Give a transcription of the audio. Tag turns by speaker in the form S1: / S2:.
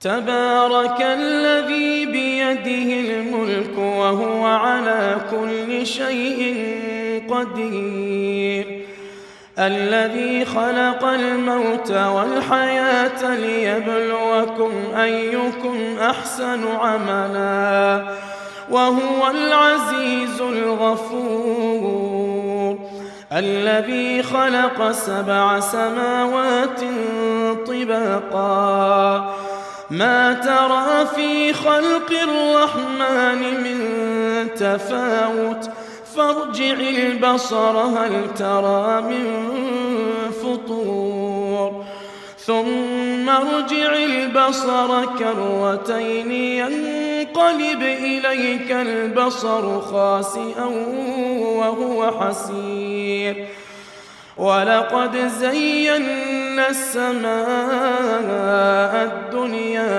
S1: تبارك الذي بيده الملك وهو على كل شيء قدير. الذي خلق الموت والحياة ليبلوكم أيكم أحسن عملا وهو العزيز الغفور. الذي خلق 7 سماوات طباقا ما ترى في خلق الرحمن من تفاوت فارجع البصر هل ترى من فطور ثم ارجع البصر كرتين ينقلب إليك البصر خاسئا وهو حسير. ولقد زينا السماء الدنيا